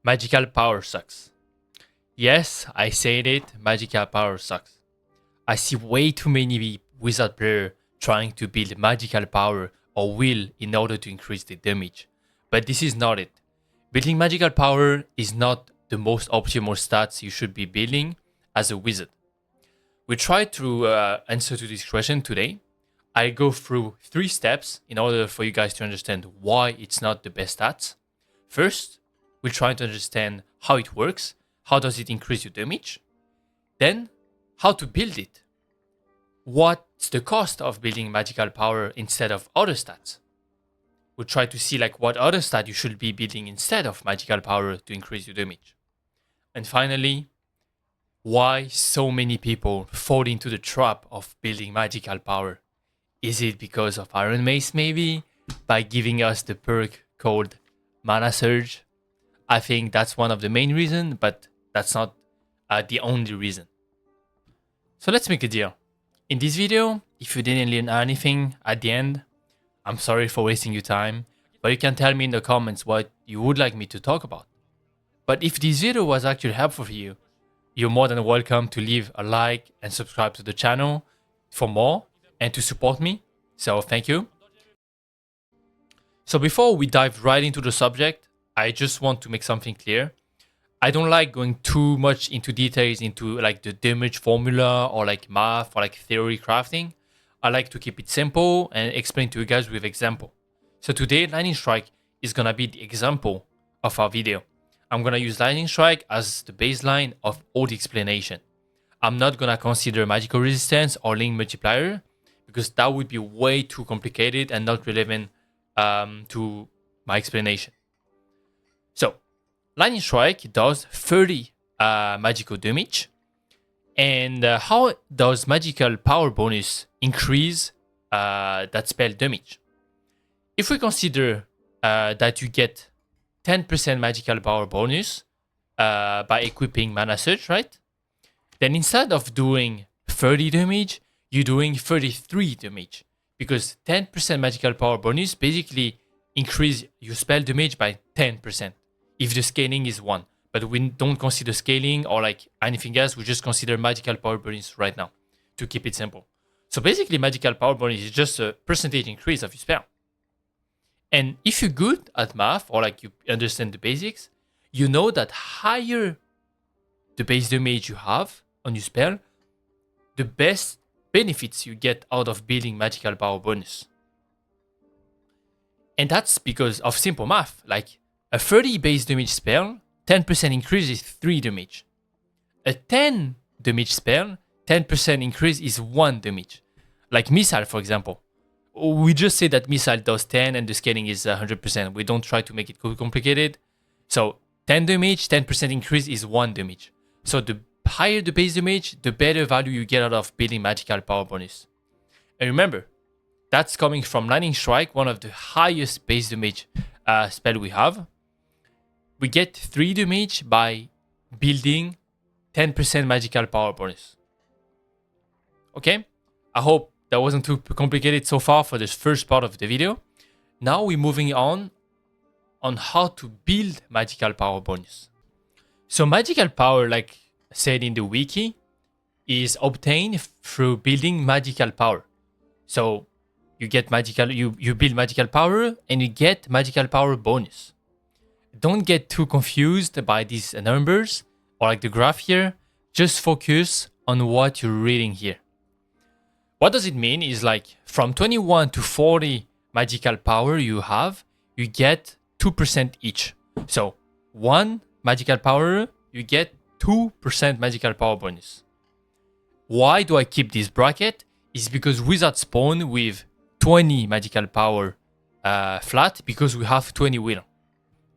Magical power sucks. Yes, I said it, magical power sucks. I see way too many wizard players trying to build magical power or will in order to increase the damage. But this is not it. Building magical power is not the most optimal stats you should be building as a wizard. We try to answer to this question today. I go through 3 steps in order for you guys to understand why it's not the best stats. First, we'll try to understand how it works, how does it increase your damage, then how to build it. What's the cost of building magical power instead of other stats? We'll try to see what other stat you should be building instead of magical power to increase your damage. And finally, why so many people fall into the trap of building magical power. Is it because of Iron Mace maybe? By giving us the perk called Mana Surge? I think that's one of the main reasons, but that's not the only reason. So let's make a deal. In this video, if you didn't learn anything at the end, I'm sorry for wasting your time, but you can tell me in the comments what you would like me to talk about. But if this video was actually helpful for you, you're more than welcome to leave a like and subscribe to the channel for more and to support me. So thank you. So before we dive right into the subject, I just want to make something clear. I don't like going too much into details into the damage formula or math or theory crafting. I like to keep it simple and explain to you guys with example. So today, Lightning Strike is gonna be the example of our video. I'm gonna use Lightning Strike as the baseline of all the explanation. I'm not gonna consider magical resistance or link multiplier because that would be way too complicated and not relevant to my explanation. So, Lightning Strike does 30 magical damage. And how does magical power bonus increase that spell damage? If we consider that you get 10% magical power bonus by equipping Mana Surge, right? Then instead of doing 30 damage, you're doing 33 damage. Because 10% magical power bonus basically increase your spell damage by 10%. If the scaling is 1. But we don't consider scaling or anything else. We just consider magical power bonus right now to keep it simple. So basically magical power bonus is just a percentage increase of your spell. And if you're good at math or you understand the basics, you know that higher the base damage you have on your spell, the best benefits you get out of building magical power bonus. And that's because of simple math. A 30 base damage spell, 10% increase is 3 damage. A 10 damage spell, 10% increase is 1 damage. Like Missile, for example. We just say that Missile does 10 and the scaling is 100%. We don't try to make it too complicated. So 10 damage, 10% increase is 1 damage. So the higher the base damage, the better value you get out of building magical power bonus. And remember, that's coming from Lightning Strike, one of the highest base damage spell we have. We get 3 damage by building 10% magical power bonus. Okay? I hope that wasn't too complicated so far for this first part of the video. Now we're moving on how to build magical power bonus. So magical power, like said in the wiki, is obtained through building magical power. So you get you build magical power and you get magical power bonus. Don't get too confused by these numbers or the graph here. Just focus on what you're reading here. What does it mean is from 21 to 40 magical power you have, you get 2% each. So 1 magical power, you get 2% magical power bonus. Why do I keep this bracket? It's because wizards spawn with 20 magical power flat because we have 20 wheel.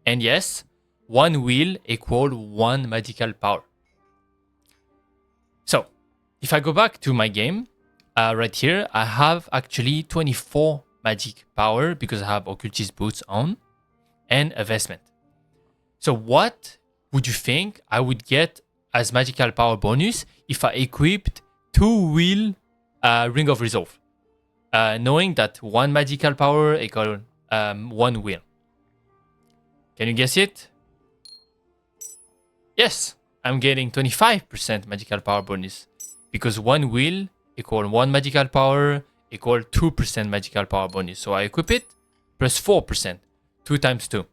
And yes, 1 wheel equal 1 magical power. So, if I go back to my game, right here, I have actually 24 magic power because I have occultist boots on and a vestment. So what would you think I would get as magical power bonus if I equipped 2 wheel Ring of Resolve? Knowing that 1 magical power equal 1 wheel. Can you guess it? Yes, I'm getting 25% magical power bonus because one wheel equal 1 magical power equal 2% magical power bonus. So I equip it plus 4%, 2 times 2.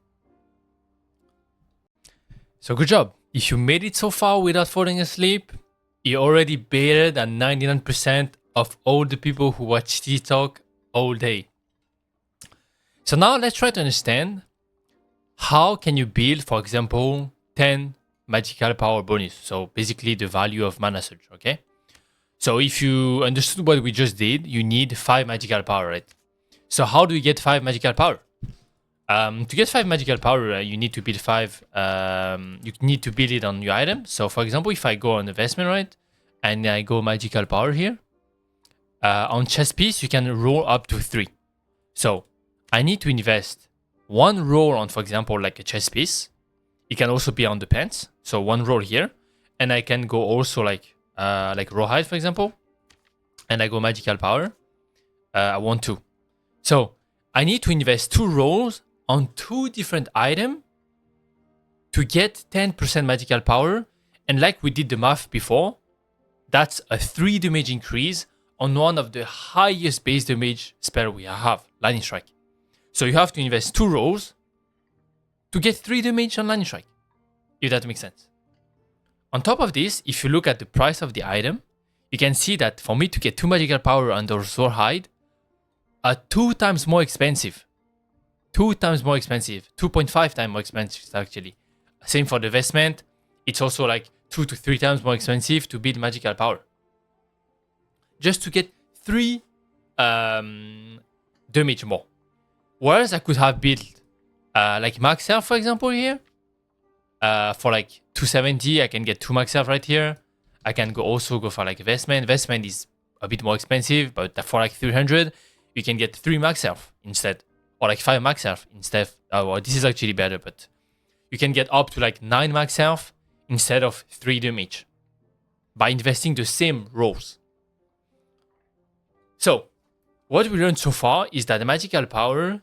So good job. If you made it so far without falling asleep, you're already better than 99% of all the people who watch TikTok all day. So now let's try to understand how can you build, for example, 10 magical power bonus. So basically the value of mana surge, okay? So if you understood what we just did, you need 5 magical power, right? So how do you get 5 magical power? To get 5 magical power, you need to build 5. You need to build it on your item. So for example, if I go on investment, right, and I go magical power here, on chess piece, you can roll up to 3. So I need to invest 1 roll on, for example, like a chess piece. It can also be on the pants. So 1 roll here, and I can go also like rawhide, for example, and I go magical power. I want 2. So I need to invest 2 rolls on 2 different items to get 10% magical power. And like we did the math before, that's a 3 damage increase on one of the highest base damage spell we have, Lightning Strike. So you have to invest 2 rolls to get 3 damage on Lightning Strike, if that makes sense. On top of this, if you look at the price of the item, you can see that for me to get 2 magical power under Rawhide are 2 times more expensive. 2 times more expensive. 2.5 times more expensive, actually. Same for the vestment. It's also like 2 to 3 times more expensive to build magical power. Just to get 3 damage more. Whereas I could have built like max health, for example, here. For like 270, I can get 2 max health right here. I can also go for like vestment. Vestment is a bit more expensive, but for like 300, you can get 3 max health instead. Or like 5 max health instead. Well, this is actually better, but you can get up to like 9 max health instead of 3 damage by investing the same rolls. So, what we learned so far is that the magical power,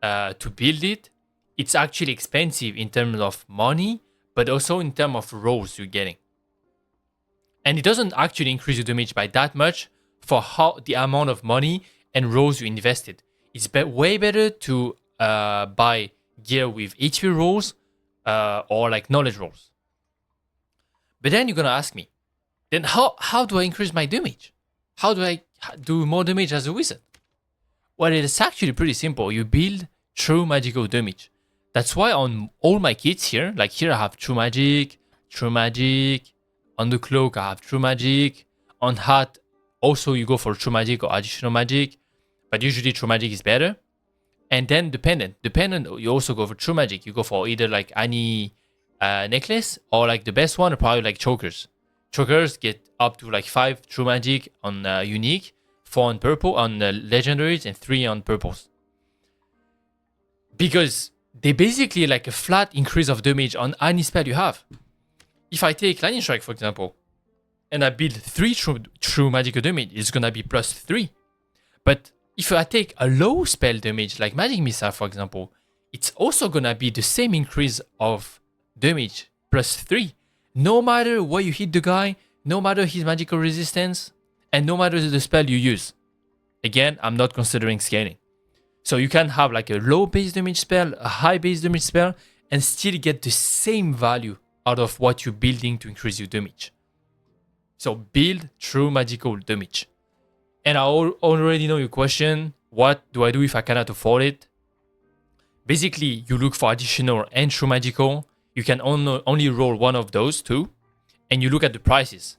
to build it, it's actually expensive in terms of money, but also in terms of rolls you're getting. And it doesn't actually increase your damage by that much for how the amount of money and rolls you invested. It's way better to buy gear with HP rolls or like knowledge rolls. But then you're gonna ask me, then how do I increase my damage? How do I do more damage as a wizard? Well, it's actually pretty simple. You build true magical damage. That's why on all my kits here, like here I have true magic. On the cloak I have true magic. On hat also you go for true magic or additional magic, but usually true magic is better. And then dependent you also go for true magic. You go for either like any necklace or like the best one probably like chokers. Chokers get up to like 5 true magic on unique, 4 on purple on legendaries, and 3 on purples. Because they basically like a flat increase of damage on any spell you have. If I take Lightning Strike, for example, and I build 3 true magical damage, it's gonna be plus 3. But if I take a low spell damage, like Magic Missile, for example, it's also gonna be the same increase of damage, plus 3. No matter where you hit the guy, no matter his magical resistance, and no matter the spell you use. Again, I'm not considering scaling. So you can have like a low base damage spell, a high base damage spell, and still get the same value out of what you're building to increase your damage. So build true magical damage. And I already know your question. What do I do if I cannot afford it? Basically, you look for additional and true magical. You can only roll one of those two. And you look at the prices.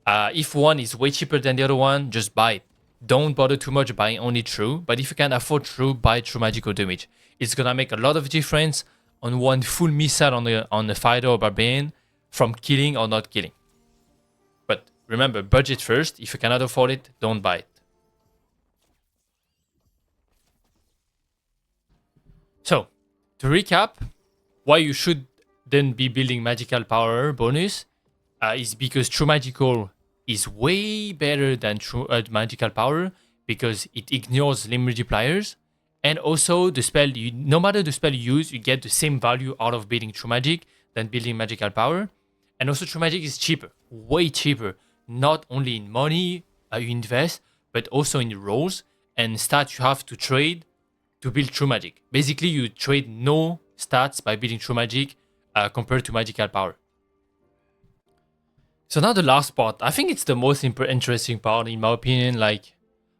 If one is way cheaper than the other one, just buy it. Don't bother too much buying only true. But if you can afford true, buy true magical damage. It's gonna make a lot of difference on one full missile on the fighter or barbarian from killing or not killing. But remember, budget first. If you cannot afford it, don't buy it. So, to recap, why you should then be building magical power bonus is because true magical is way better than true magical power because it ignores limb multipliers. And also the spell, no matter the spell you use, you get the same value out of building true magic than building magical power. And also True Magic is cheaper, way cheaper. Not only in money you invest, but also in rolls and stats you have to trade to build True Magic. Basically, you trade no stats by building True Magic compared to Magical Power. So now the last part, I think it's the most interesting part in my opinion. Like,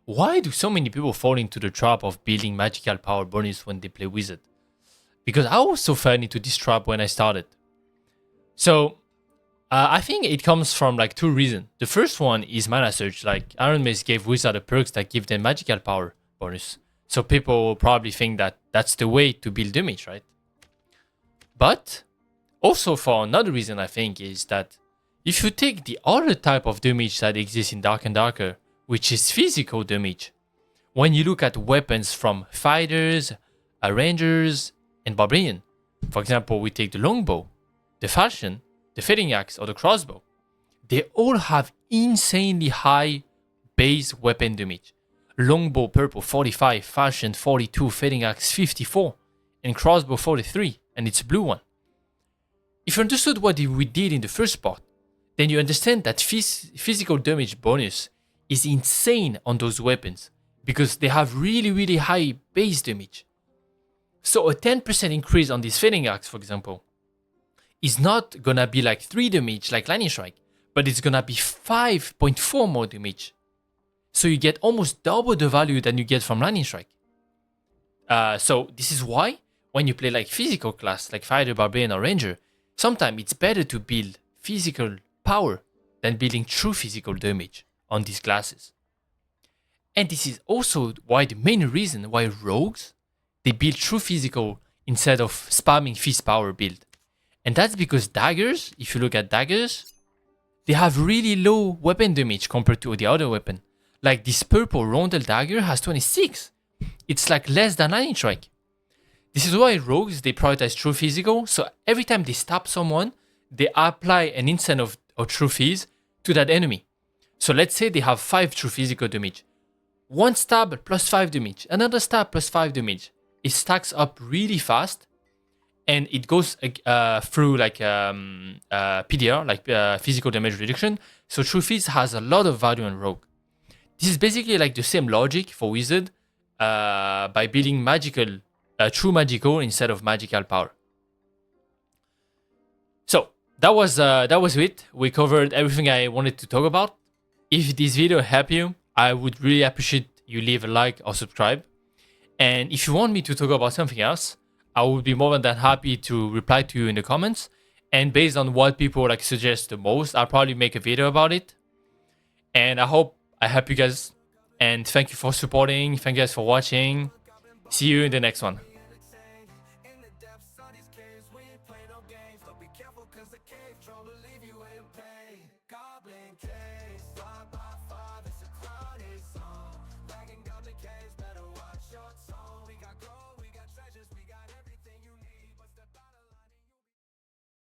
why do so many people fall into the trap of building Magical Power bonus when they play Wizard? Because I also fell into this trap when I started. So I think it comes from like two reasons. The first one is mana search. Like Iron Mace gave Wizard the perks that give them Magical Power bonus. So people probably think that that's the way to build damage, right? But also for another reason, I think, is that if you take the other type of damage that exists in Dark and Darker, which is physical damage, when you look at weapons from fighters, rangers, and barbarian, for example, we take the longbow, the falchion, the fading axe, or the crossbow, they all have insanely high base weapon damage. Longbow purple 45, falchion 42, fading axe 54, and crossbow 43, and it's a blue one. If you understood what we did in the first part, then you understand that physical damage bonus is insane on those weapons because they have really high base damage. So a 10% increase on this fading axe, for example, is not gonna be like 3 damage like Lightning Strike, but it's gonna be 5.4 more damage. So you get almost double the value than you get from Lightning Strike. So this is why when you play like physical class, like Fighter, Barbarian, or Ranger, sometimes it's better to build physical power than building true physical damage on these classes. And this is also why the main reason why rogues, they build true physical instead of spamming fist power build. And that's because daggers, if you look at daggers, they have really low weapon damage compared to the other weapon. Like this purple Rondel dagger has 26. It's like less than Lightning Strike. This is why rogues, they prioritize true physical, so every time they stab someone, they apply an instant of true phys to that enemy. So let's say they have 5 true physical damage. One stab plus 5 damage, another stab plus 5 damage. It stacks up really fast, and it goes through like PDR, like physical damage reduction. So true phys has a lot of value on rogue. This is basically like the same logic for wizard by building magical, true magical instead of magical power. So that was it. We covered everything I wanted to talk about. If this video helped you, I would really appreciate you leave a like or subscribe. And if you want me to talk about something else, I would be more than happy to reply to you in the comments. And based on what people like suggest the most, I'll probably make a video about it. And I hope I help you guys. And thank you for supporting. Thank you guys for watching. See you in the next one. Be careful, cause the cave troll will leave you in pain.